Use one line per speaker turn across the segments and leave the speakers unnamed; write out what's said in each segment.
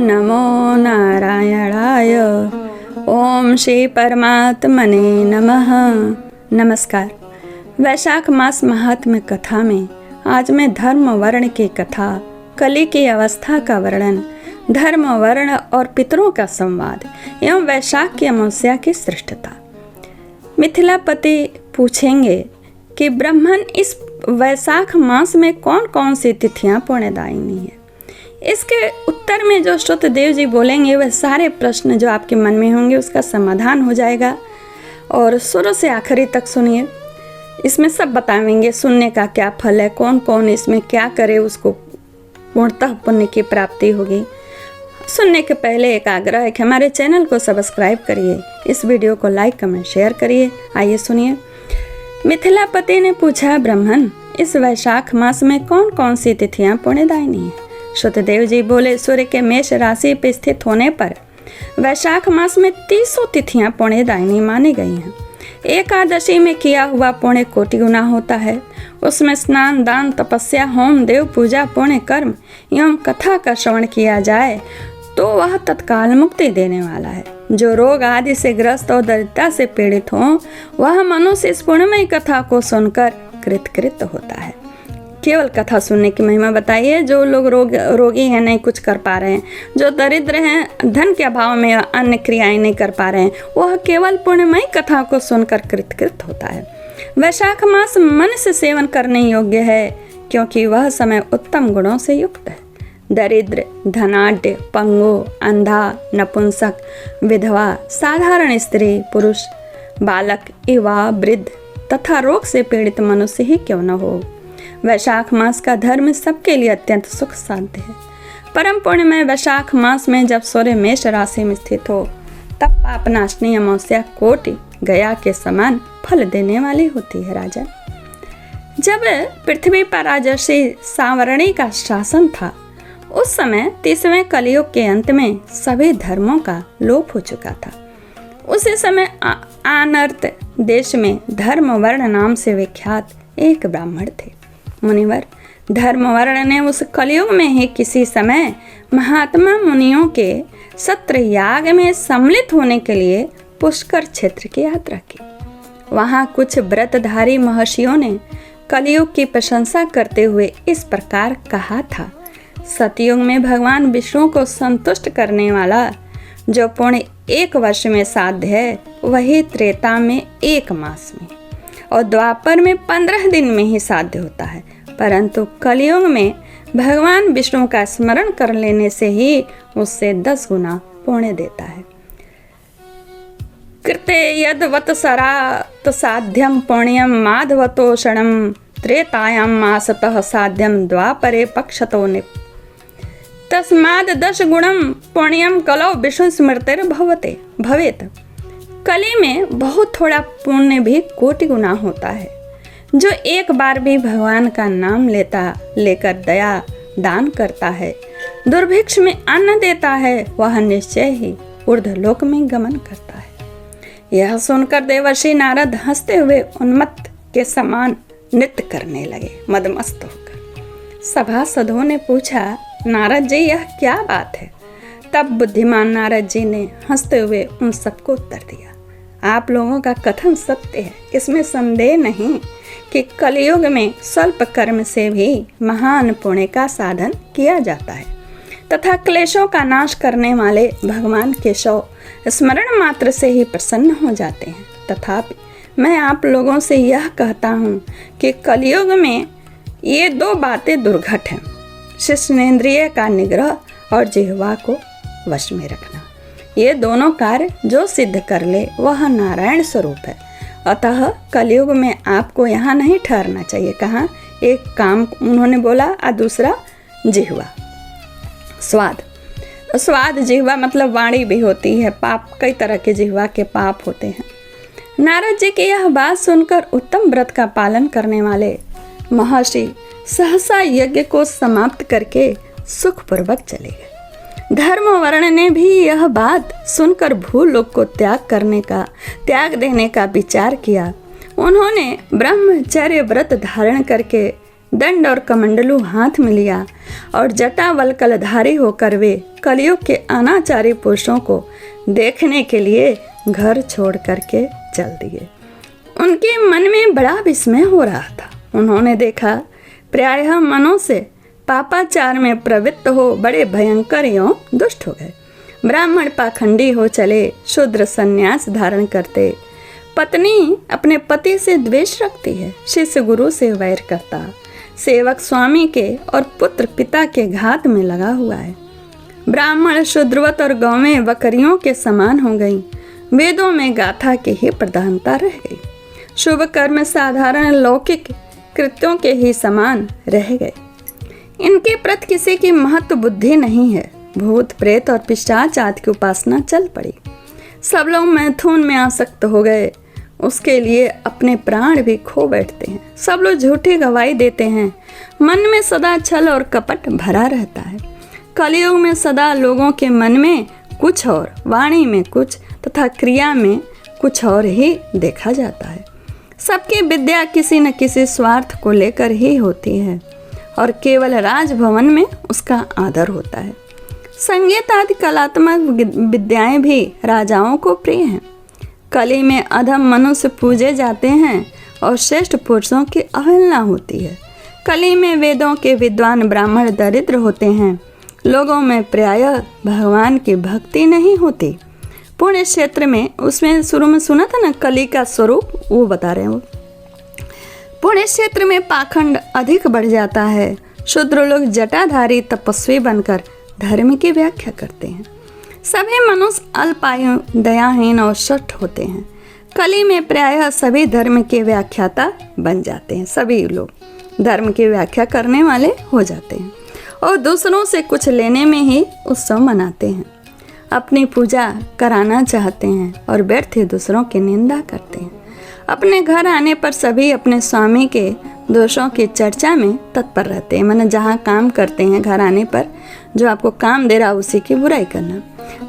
नमो नारायणाय। ओम श्री परमात्मने नमः। नमस्कार। वैशाख मास महात्म्य कथा में आज मैं धर्म वर्ण की कथा, कली की अवस्था का वर्णन, धर्म वर्ण और पितरों का संवाद एवं वैशाख की अमावस्या की श्रेष्ठता। मिथिलापति पूछेंगे कि ब्राह्मण इस वैशाख मास में कौन कौन सी तिथियां पुण्यदायिनी है। इसके उत्तर में जो श्रुतदेव जी बोलेंगे वह सारे प्रश्न जो आपके मन में होंगे उसका समाधान हो जाएगा। और शुरू से आखिरी तक सुनिए, इसमें सब बताएंगे सुनने का क्या फल है, कौन कौन इसमें क्या करे उसको पूर्णतः पुण्य की प्राप्ति होगी। सुनने के पहले एक आग्रह है कि हमारे चैनल को सब्सक्राइब करिए, इस वीडियो को लाइक कमेंट शेयर करिए। आइए सुनिए। मिथिलापति ने पूछा, ब्राह्मण इस वैशाख मास में कौन कौन सी तिथियां पुण्यदायिनी हैं। श्रुतदेव जी बोले, सूर्य के मेष राशि पर स्थित होने पर वैशाख मास में 300 तिथियां पुण्यदायिनी मानी गई हैं। एकादशी में किया हुआ पुण्य कोटि गुना होता है। उसमें स्नान, दान, तपस्या, होम, देव पूजा, पुण्य कर्म एवं कथा का श्रवण किया जाए तो वह तत्काल मुक्ति देने वाला है। जो रोग आदि से ग्रस्त और दरिद्रता से पीड़ित हो वह मनुष्य इस पुण्यमयी कथा को सुनकर कृतकृत होता है। केवल कथा सुनने की महिमा बताइए। जो लोग रोगी हैं, नहीं कुछ कर पा रहे हैं, जो दरिद्र हैं, धन के अभाव में अन्य क्रियाएं नहीं कर पा रहे हैं, वह केवल पुण्यमयी कथा को सुनकर कृतकृत होता है। वैशाख मास मन से सेवन करने योग्य है क्योंकि वह समय उत्तम गुणों से युक्त है। दरिद्र, धनाढ्य, पंगु, अंधा, नपुंसक, विधवा, साधारण स्त्री, पुरुष, बालक, युवा, वृद्ध तथा रोग से पीड़ित मनुष्य ही क्यों न हो, वैशाख मास का धर्म सबके लिए अत्यंत सुख साध्य है। परम पुण्य में वैशाख मास में जब सूर्य मेष राशि में स्थित हो तब पापनाशनी अमावस्या कोटि गया के समान फल देने वाली होती है। राजा, जब पृथ्वी पर राजर्षि सांवरणी का शासन था उस समय 30वें कलयुग के अंत में सभी धर्मों का लोप हो चुका था। उसी समय आनर्त देश में धर्म वर्ण नाम से विख्यात एक ब्राह्मण थे। मुनिवर धर्मवर्ण ने उस कलयुग में ही किसी समय महात्मा मुनियों के सत्र याग में सम्मिलित होने के लिए पुष्कर क्षेत्र की यात्रा की। वहां कुछ व्रतधारी महर्षियों ने कलयुग की प्रशंसा करते हुए इस प्रकार कहा था, सतयुग में भगवान विष्णु को संतुष्ट करने वाला जो पुण्य 1 वर्ष में साध्य है वही त्रेता में 1 मास में और द्वापर में 15 दिन में ही साध्य होता है। परंतु कलयुग में भगवान विष्णु का स्मरण कर लेने से ही उससे 10 गुना पुण्य देता है। कृते यद्वत सरात साध्यम पुण्यम माधवतोषणम त्रेतायाम मासतः साध्यम द्वापरे पक्षतो निप तस्माद् 10 गुणम पुण्यम कलौ विष्णु स्मृतिर भवेत। कली में बहुत थोड़ा पुण्य भी कोटि गुना होता है। जो एक बार भी भगवान का नाम लेकर दया दान करता है, दुर्भिक्ष में अन्न देता है, वह निश्चय ही ऊर्ध्वलोक में गमन करता है। यह सुनकर देवर्षि नारद हंसते हुए उन्मत्त के समान नृत्य करने लगे, मदमस्त होकर। सभासदों ने पूछा, नारद जी यह क्या बात है। तब बुद्धिमान नारद जी ने हंसते हुए उन सबको उत्तर दिया, आप लोगों का कथन सत्य है, इसमें संदेह नहीं कि कलयुग में स्वल्प कर्म से भी महान पुण्य का साधन किया जाता है तथा क्लेशों का नाश करने वाले भगवान केशव स्मरण मात्र से ही प्रसन्न हो जाते हैं। तथापि मैं आप लोगों से यह कहता हूँ कि कलयुग में ये 2 बातें दुर्घट हैं, शिश्नेन्द्रिय का निग्रह और जिह्वा को वश में रखना। ये दोनों कार्य जो सिद्ध कर ले वह नारायण स्वरूप है। अतः कलयुग में आपको यहाँ नहीं ठहरना चाहिए। कहाँ? एक काम उन्होंने बोला और दूसरा जिह्वा, स्वाद जिह्वा मतलब वाणी भी होती है। पाप, कई तरह के जिह्वा के पाप होते हैं। नारद जी की यह बात सुनकर उत्तम व्रत का पालन करने वाले महर्षि सहसा यज्ञ को समाप्त करके सुखपूर्वक चले गए। धर्म वर्ण ने भी यह बात सुनकर भूलोक को त्याग देने का विचार किया। उन्होंने ब्रह्मचर्य व्रत धारण करके दंड और कमंडलू हाथ में लिया और जटावल कलधारी होकर वे कलयुग के अनाचारी पुरुषों को देखने के लिए घर छोड़ करके चल दिए। उनके मन में बड़ा विस्मय हो रहा था। उन्होंने देखा प्रायः मनों से पापाचार में प्रवृत्त हो बड़े भयंकर एवं दुष्ट हो गए। ब्राह्मण पाखंडी हो चले, शूद्र संन्यास धारण करते, पत्नी अपने पति से द्वेष रखती है, शिष्य गुरु से वैर करता, सेवक स्वामी के और पुत्र पिता के घात में लगा हुआ है। ब्राह्मण शूद्रवत और गौवें बकरियों के समान हो गई। वेदों में गाथा की ही प्रधानता रह गई। शुभ कर्म साधारण लौकिक कृत्यों के ही समान रह गए। इनके प्रति किसी की महत्व बुद्धि नहीं है। भूत प्रेत और पिशाच आदि की उपासना चल पड़ी। सब लोग मैथुन में आसक्त हो गए। उसके लिए अपने प्राण भी खो बैठते हैं। सब लोग झूठी गवाही देते हैं। मन में सदा छल और कपट भरा रहता है। कलयुग में सदा लोगों के मन में कुछ और, वाणी में कुछ तथा क्रिया में कुछ और ही देखा जाता है। सबकी विद्या किसी न किसी स्वार्थ को लेकर ही होती है और केवल राजभवन में उसका आदर होता है। संगीत आदि कलात्मक विद्याएं भी राजाओं को प्रिय हैं। कली में अधम मनुष्य पूजे जाते हैं और श्रेष्ठ पुरुषों की अवहेलना होती है। कली में वेदों के विद्वान ब्राह्मण दरिद्र होते हैं। लोगों में प्रायः भगवान की भक्ति नहीं होती। पुण्य क्षेत्र में, उसमें शुरू में सुना था ना कली का स्वरूप, वो बता रहे हैं। वो पुण्य क्षेत्र में पाखंड अधिक बढ़ जाता है। शूद्र लोग जटाधारी तपस्वी बनकर धर्म की व्याख्या करते हैं। सभी मनुष्य अल्पायु, दयाहीन और शठ होते हैं। कली में प्रायः सभी धर्म के व्याख्याता बन जाते हैं। सभी लोग धर्म की व्याख्या करने वाले हो जाते हैं और दूसरों से कुछ लेने में ही उत्सव मनाते हैं। अपनी पूजा कराना चाहते हैं और व्यर्थ दूसरों की निंदा करते हैं। अपने घर आने पर सभी अपने स्वामी के दोषों की चर्चा में तत्पर रहते हैं। माने जहाँ काम करते हैं, घर आने पर जो आपको काम दे रहा उसी की बुराई करना।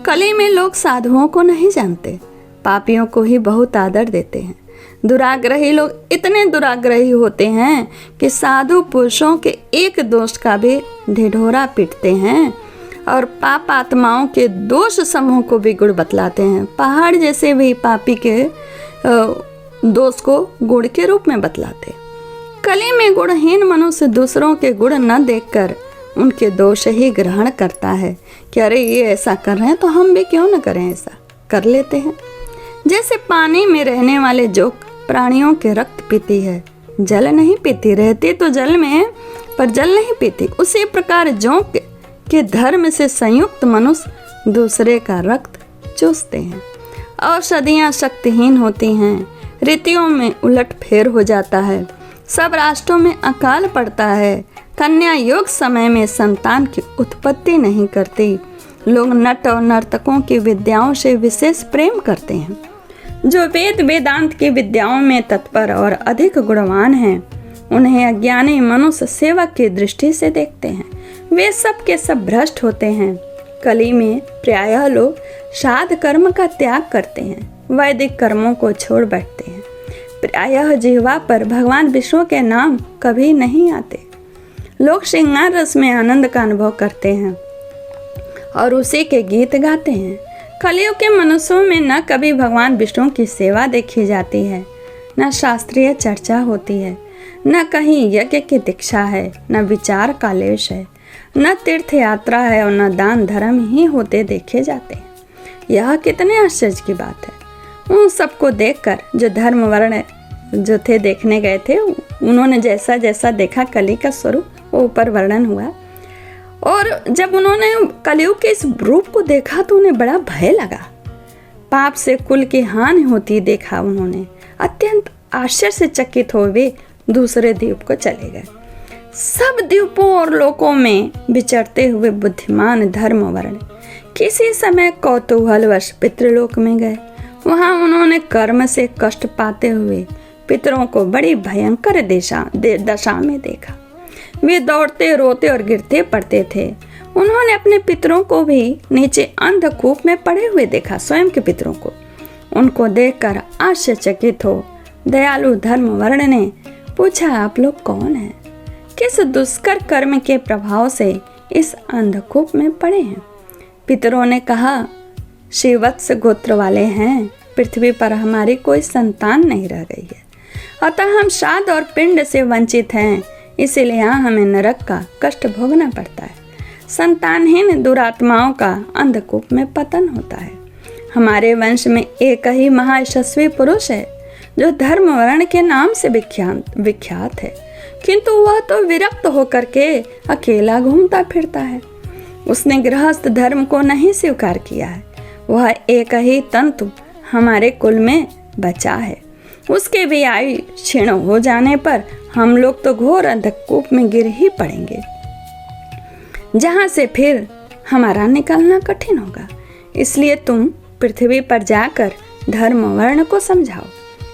कली में लोग साधुओं को नहीं जानते, पापियों को ही बहुत आदर देते हैं। दुराग्रही लोग इतने दुराग्रही होते हैं कि साधु पुरुषों के एक दोष का भी ढिढोरा पीटते हैं और पाप आत्माओं के दोष समूह को भी गुण बतलाते हैं। पहाड़ जैसे भी पापी के दोष को गुण के रूप में बतलाते। कली में गुणहीन मनुष्य दूसरों के गुण न देखकर उनके दोष ही ग्रहण करता है कि अरे ये ऐसा कर रहे हैं तो हम भी क्यों न करें, ऐसा कर लेते हैं। जैसे पानी में रहने वाले जोक प्राणियों के रक्त पीती है, जल नहीं पीती, रहती तो जल में है पर जल नहीं पीती, उसी प्रकार जोक के धर्म से संयुक्त मनुष्य दूसरे का रक्त चूसते हैं। औषधियाँ शक्तिहीन होती हैं, ऋतुओं में उलट फेर हो जाता है, सब राष्ट्रों में अकाल पड़ता है, कन्या योग समय में संतान की उत्पत्ति नहीं करती। लोग नट और नर्तकों की विद्याओं से विशेष प्रेम करते हैं। जो वेद वेदांत की विद्याओं में तत्पर और अधिक गुणवान हैं, उन्हें अज्ञानी मनुष्य सेवक की दृष्टि से देखते हैं। वे सब के सब भ्रष्ट होते हैं। कली में प्रायः लोग श्राद्ध कर्म का त्याग करते हैं, वैदिक कर्मों को छोड़ बैठते हैं। प्रायः जिह्वा पर भगवान विष्णु के नाम कभी नहीं आते। लोग श्रृंगार रस में आनंद का अनुभव करते हैं और उसी के गीत गाते हैं। कलियुग के मनुष्यों में न कभी भगवान विष्णु की सेवा देखी जाती है, न शास्त्रीय चर्चा होती है, न कहीं यज्ञ की दीक्षा है, न विचार का लेश है, न तीर्थ यात्रा है और न दान धर्म ही होते देखे जाते हैं। यह कितने आश्चर्य की बात है। उन सबको देखकर जो धर्म वर्ण जो थे देखने गए थे, उन्होंने जैसा जैसा देखा कली का स्वरूप वो ऊपर वर्णन हुआ। और जब उन्होंने कलयुग के इस रूप को देखा तो उन्हें बड़ा भय लगा। पाप से कुल की हानि होती देखा उन्होंने। अत्यंत आश्चर्य से चकित हो वे दूसरे द्वीप को चले गए। सब द्वीपों और लोकों में विचरते हुए बुद्धिमान धर्म वर्ण किसी समय कौतूहलवश पितृलोक में गए। वहां उन्होंने कर्म से कष्ट पाते हुए पितरों को बड़ी भयंकर दशा में देखा। वे दौड़ते रोते और गिरते पड़ते थे। उन्होंने अपने पितरों को भी नीचे अंधकूप में पड़े हुए देखा, स्वयं के पितरों को। उनको देखकर आश्चर्यचकित हो दयालु धर्म वर्ण ने पूछा, आप लोग कौन हैं? किस दुष्कर कर्म के प्रभाव से इस अंधकूप में पड़े हैं। पितरों ने कहा, श्रीवत्स गोत्र वाले हैं, पृथ्वी पर हमारी कोई संतान नहीं रह गई है, अतः हम श्राद्ध और पिंड से वंचित हैं, इसीलिए यहाँ हमें नरक का कष्ट भोगना पड़ता है। संतानहीन दुरात्माओं का अंधकूप में पतन होता है। हमारे वंश में एक ही महायशस्वी पुरुष है जो धर्म वर्ण के नाम से विख्यात है, किंतु वह तो विरक्त होकर के अकेला घूमता फिरता है। उसने गृहस्थ धर्म को नहीं स्वीकार किया है। वह एक ही तंतु हमारे कुल में बचा है। उसके भी आयु क्षीण हो जाने पर हम लोग तो घोर अंधकूप में गिर ही पड़ेंगे, जहाँ से फिर हमारा निकलना कठिन होगा। इसलिए तुम पृथ्वी पर जाकर धर्म वर्ण को समझाओ।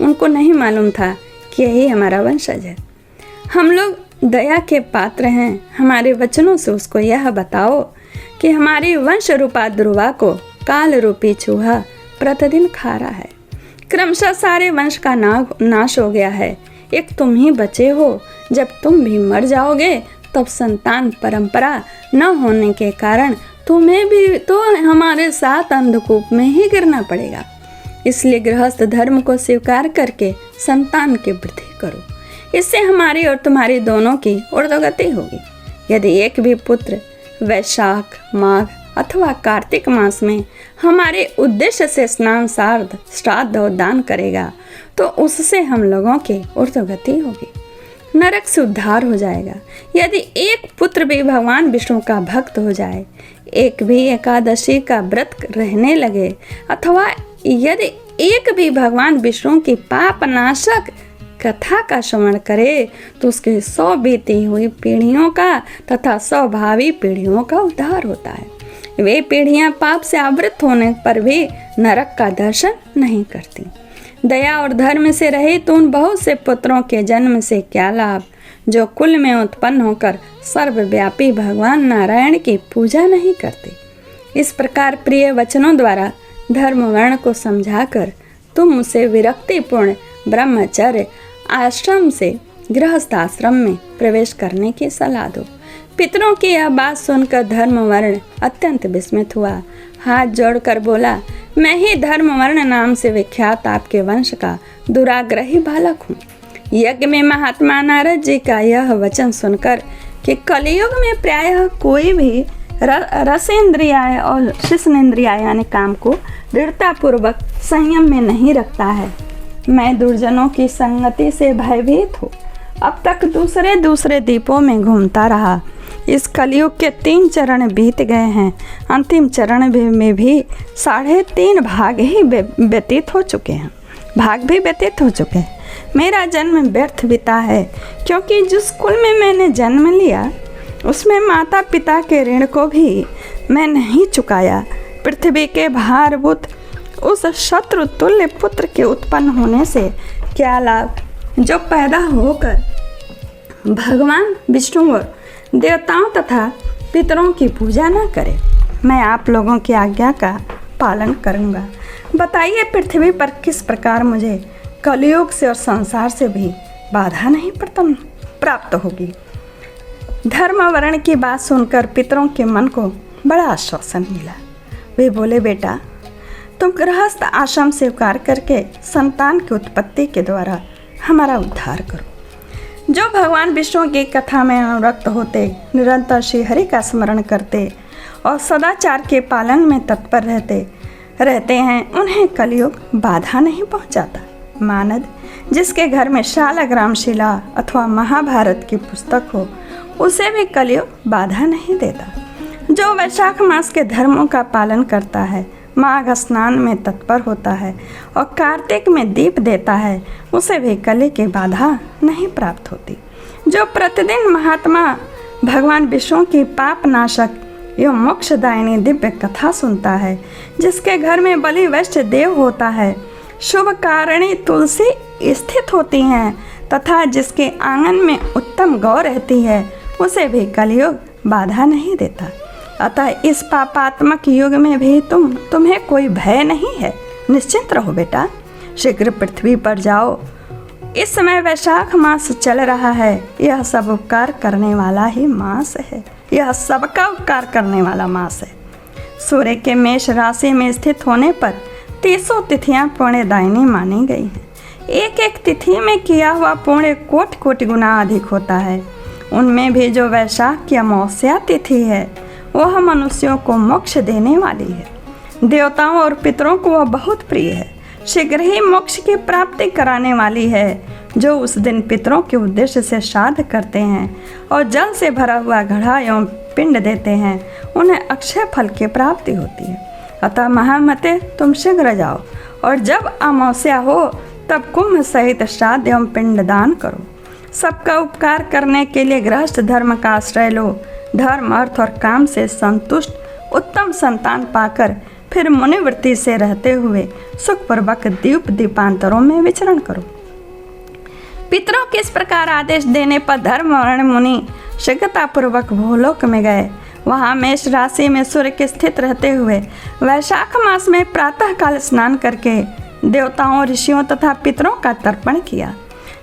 उनको नहीं मालूम था कि यही हमारा वंशज है। हम लोग दया के पात्र हैं। हमारे वचनों से उसको यह बताओ कि हमारी वंश रूपा दुर्वा को काल रूपी चूहा प्रतिदिन खा रहा है। क्रमशः सारे वंश का नाश हो गया है। एक तुम ही बचे हो। जब तुम भी मर जाओगे तब संतान परंपरा न होने के कारण तुम्हें भी तो हमारे साथ अंधकूप में ही गिरना पड़ेगा। इसलिए गृहस्थ धर्म को स्वीकार करके संतान की वृद्धि करो। इससे हमारी और तुम्हारी दोनों की ऊर्ध्वगति होगी। यदि एक भी पुत्र वैशाख, माघ अथवा कार्तिक मास में हमारे उद्देश्य से स्नान, सार्ध, श्राद्ध और दान करेगा तो उससे हम लोगों की ऊर्ध्वगति होगी, नरक से उद्धार हो जाएगा। यदि एक पुत्र भी भगवान विष्णु का भक्त हो जाए, एक भी एकादशी का व्रत रहने लगे, अथवा यदि एक भी भगवान विष्णु की पाप नाशक कथा का श्रवण करे तो उसकी 100 बीती हुई पीढ़ियों का तथा 100 भावी पीढ़ियों का उद्धार होता है। वे पीढ़ियां पाप से आवृत होने पर भी नरक का दर्शन नहीं करती। दया और धर्म से रहित उन बहुत से पुत्रों के जन्म से क्या लाभ, जो कुल में उत्पन्न होकर सर्वव्यापी भगवान नारायण की पूजा नहीं करते। इस प्रकार प्रिय वचनों द्वारा धर्म वर्ण को समझाकर तुम उसे विरक्तिपूर्ण ब्रह्मचर्य आश्रम से गृहस्थ आश्रम में प्रवेश करने की सलाह दो। पितरों की यह बात सुनकर धर्म वर्ण अत्यंत विस्मित हुआ। हाथ जोड़कर बोला, मैं ही धर्म वर्ण नाम से विख्यात आपके वंश का दुराग्रही बालक हूँ। यज्ञ में महात्मा नारद जी का यह वचन सुनकर कि कलियुग में प्रायः कोई भी रसेंद्रियाय और शिष्णेन्द्रियाय यानी काम को दृढ़तापूर्वक संयम में नहीं रखता है, मैं दुर्जनों की संगति से भयभीत हूँ। अब तक दूसरे दीपों में घूमता रहा। इस कलयुग के 3 चरण बीत गए हैं। अंतिम चरण में भी 3.5 भाग ही व्यतीत हो चुके हैं। मेरा जन्म व्यर्थ बीता है, क्योंकि जिस कुल में मैंने जन्म लिया उसमें माता पिता के ऋण को भी मैं नहीं चुकाया। पृथ्वी के भारभूत उस शत्रु तुल्य पुत्र के उत्पन्न होने से क्या लाभ, जो पैदा होकर भगवान विष्णु और देवताओं तथा पितरों की पूजा न करे। मैं आप लोगों की आज्ञा का पालन करूंगा। बताइए, पृथ्वी पर किस प्रकार मुझे कलयुग से और संसार से भी बाधा नहीं प्राप्त होगी। धर्म वर्ण की बात सुनकर पितरों के मन को बड़ा आश्वासन मिला। वे बोले, बेटा तुम गृहस्थ आश्रम स्वीकार करके संतान की उत्पत्ति के द्वारा हमारा उद्धार करो। जो भगवान विष्णु की कथा में अनुरक्त होते, निरंतर श्री हरि का स्मरण करते और सदाचार के पालन में तत्पर रहते हैं, उन्हें कलयुग बाधा नहीं पहुंचाता। मानद जिसके घर में शालाग्राम शिला अथवा महाभारत की पुस्तक हो, उसे भी कलयुग बाधा नहीं देता। जो वैशाख मास के धर्मों का पालन करता है, माघ स्नान में तत्पर होता है और कार्तिक में दीप देता है, उसे भी कली की बाधा नहीं प्राप्त होती। जो प्रतिदिन महात्मा भगवान विष्णु की पाप नाशक एवं मोक्षदायिनी दिव्य कथा सुनता है, जिसके घर में बलि वैश्य देव होता है, शुभ कारिणी तुलसी स्थित होती हैं तथा जिसके आंगन में उत्तम गौ रहती है, उसे भी कलयुग बाधा नहीं देता। अतः इस पापात्मक युग में भी तुम्हें कोई भय नहीं है। निश्चिंत रहो बेटा, शीघ्र पृथ्वी पर जाओ इस समय वैशाख मास चल रहा है। यह सब उपकार करने वाला ही मास है। यह सबका उपकार करने वाला मास है। सूर्य के मेष राशि में स्थित होने पर 30 तिथियां पुण्यदायिनी मानी गई हैं। एक एक तिथि में किया हुआ पुण्य कोटि कोटि गुना अधिक होता है। उनमें भी जो वैशाख की अमावस्या तिथि है वह मनुष्यों को मोक्ष देने वाली है। देवताओं और पितरों को वह बहुत प्रिय है। शीघ्र ही मोक्ष की प्राप्ति कराने वाली है। जो उस दिन पितरों के उद्देश्य से श्राद्ध करते हैं और जल से भरा हुआ घड़ा एवं पिंड देते हैं, उन्हें अक्षय फल की प्राप्ति होती है। अतः महामते, तुम शीघ्र जाओ और जब अमावस्या हो तब कुंभ सहित श्राद्ध एवं पिंडदान करो। सबका उपकार करने के लिए गृहस्थ धर्म का आश्रय लो। धर्म, अर्थ और काम से संतुष्ट उत्तम संतान पाकर फिर मुनिवृत्ति से रहते हुए सुखपूर्वक द्वीप द्वीपांतरों में विचरण करो। पितरों के इस प्रकार आदेश देने पर धर्मवर्ण मुनि शीघ्रतापूर्वक भूलोक में गए। वहाँ मेष राशि में सूर्य के स्थित रहते हुए वैशाख मास में प्रातः काल स्नान करके देवताओं, ऋषियों तथा पितरों का तर्पण किया।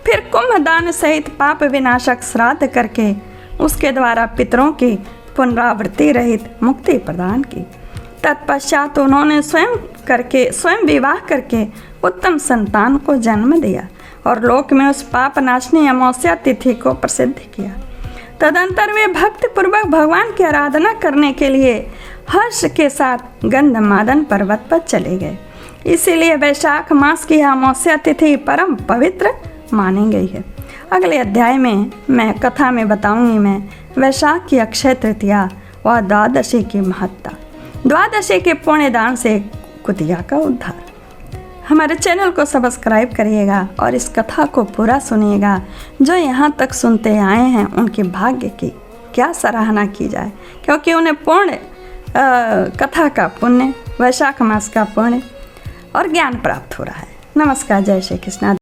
फिर कुंभदान सहित पाप विनाशक श्राद्ध करके उसके द्वारा पितरों की पुनरावृत्ति रहित मुक्ति प्रदान की। तत्पश्चात उन्होंने स्वयं विवाह करके उत्तम संतान को जन्म दिया और लोक में उस पाप नाशनी अमावस्या तिथि को प्रसिद्ध किया। तदंतर वे भक्ति पूर्वक भगवान की आराधना करने के लिए हर्ष के साथ गंधमादन पर्वत पर चले गए। इसीलिए वैशाख मास की अमावस्या तिथि परम पवित्र मानी गई है। अगले अध्याय में मैं कथा में बताऊंगी मैं वैशाख की अक्षय तृतीया व द्वादशी की महत्ता, द्वादशी के पुण्य दान से कुतिया का उद्धार। हमारे चैनल को सब्सक्राइब करिएगा और इस कथा को पूरा सुनिएगा। जो यहाँ तक सुनते आए हैं उनके भाग्य की क्या सराहना की जाए, क्योंकि उन्हें पूर्ण कथा का पुण्य, वैशाख मास का पुण्य और ज्ञान प्राप्त हो रहा है। नमस्कार, जय श्री कृष्ण।